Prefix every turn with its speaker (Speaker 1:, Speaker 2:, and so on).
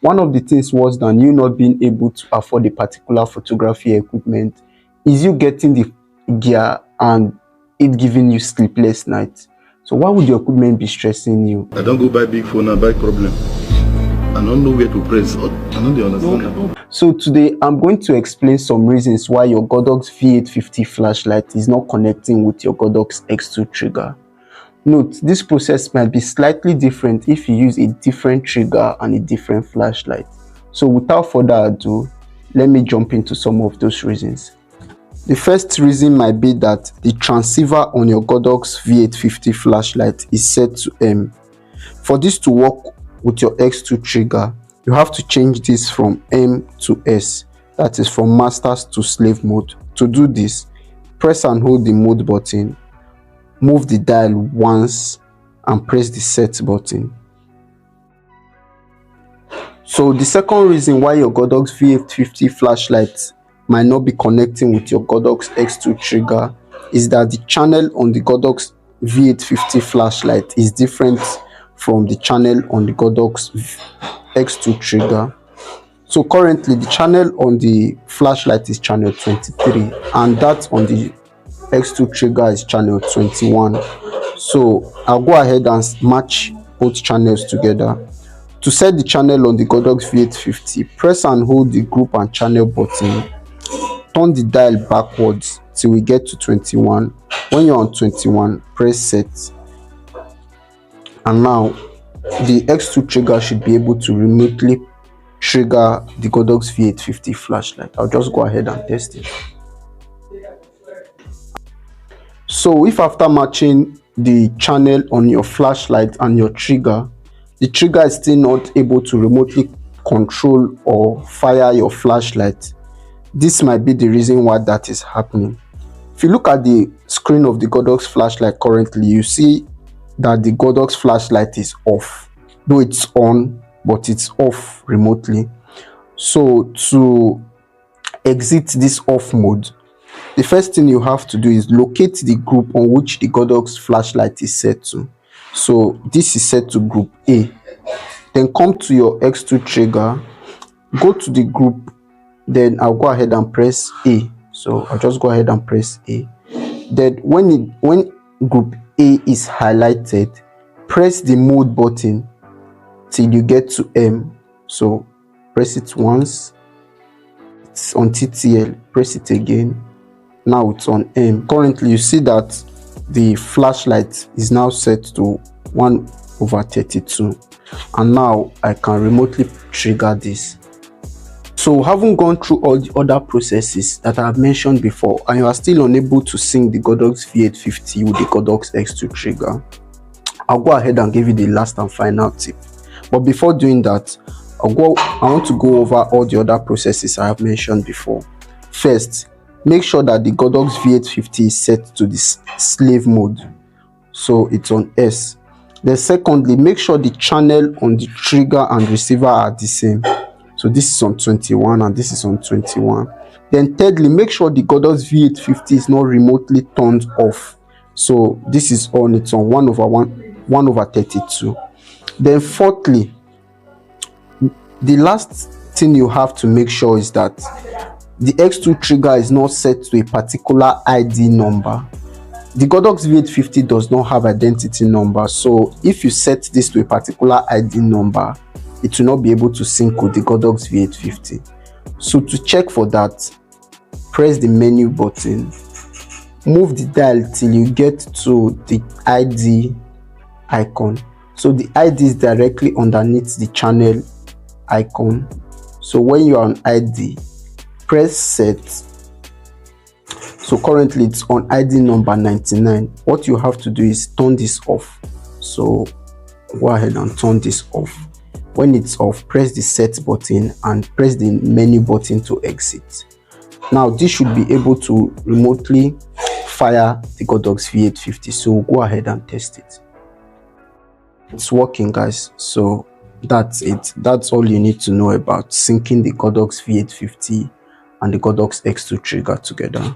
Speaker 1: One of the things worse than you not being able to afford a particular photography equipment is you getting the gear and it giving you sleepless nights. So why would your equipment be stressing you?
Speaker 2: I don't go buy big phone and buy problem. I don't know where to press. I don't understand.
Speaker 1: So today I'm going to explain some reasons why your Godox V850 flashlight is not connecting with your Godox X2 trigger. Note, this process might be slightly different if you use a different trigger and a different flashlight. So without further ado, let me jump into some of those reasons. The first reason might be that the transceiver on your Godox V850 flashlight is set to M. For this to work with your X2 trigger, you have to change this from M to S, that is from masters to slave mode. To do this, press and hold the mode button, move the dial once and press the set button. So the second reason why your Godox V850 flashlight might not be connecting with your Godox X2 trigger is that the channel on the Godox V850 flashlight is different from the channel on the Godox X2 trigger. So currently the channel on the flashlight is channel 23 and that on the X2 trigger is channel 21. So I'll go ahead and match both channels together. To set the channel on the Godox V850, press and hold the group and channel button. Turn the dial backwards till we get to 21. When you're on 21, press set. And now the X2 trigger should be able to remotely trigger the Godox V850 flashlight. I'll just go ahead and test it. So if after matching the channel on your flashlight and your trigger, the trigger is still not able to remotely control or fire your flashlight, this might be the reason why that is happening. If you look at the screen of the Godox flashlight currently, you see that the Godox flashlight is off, though it's on, but it's off remotely. So to exit this off mode, the first thing you have to do is locate the group on which the Godox flashlight is set to. So this is set to group A. Then come to your X2 trigger, go to the group, then I'll go ahead and press A. So I'll just go ahead and press A. Then when group A is highlighted, press the mode button till you get to M. So press it once, it's on TTL, press it again. Now it's on M. Currently you see that the flashlight is now set to 1/32, and now I can remotely trigger this. So having gone through all the other processes that I have mentioned before and you are still unable to sync the Godox V850 with the Godox X2 trigger, I'll go ahead and give you the last and final tip. But before doing that, I want to go over all the other processes I have mentioned before. First, make sure that the Godox V850 is set to the slave mode, so it's on S. Then secondly, make sure the channel on the trigger and receiver are the same. So this is on 21 and this is on 21. Then thirdly, make sure the Godox V850 is not remotely turned off. So this is on, it's on 1/32. Then fourthly, the last thing you have to make sure is that the X2 trigger is not set to a particular ID number. The Godox V850 does not have identity number, so if you set this to a particular ID number, it will not be able to sync with the Godox V850. So to check for that, press the menu button, move the dial till you get to the ID icon. So the ID is directly underneath the channel icon. So when you are on ID, press set. So currently it's on ID number 99. What you have to do is turn this off. So go ahead and turn this off. When it's off, press the set button and press the menu button to exit. Now this should be able to remotely fire the Godox V850. So we'll go ahead and test it. It's working, guys. So that's it. That's all you need to know about syncing the Godox V850 and the Godox X2 trigger together.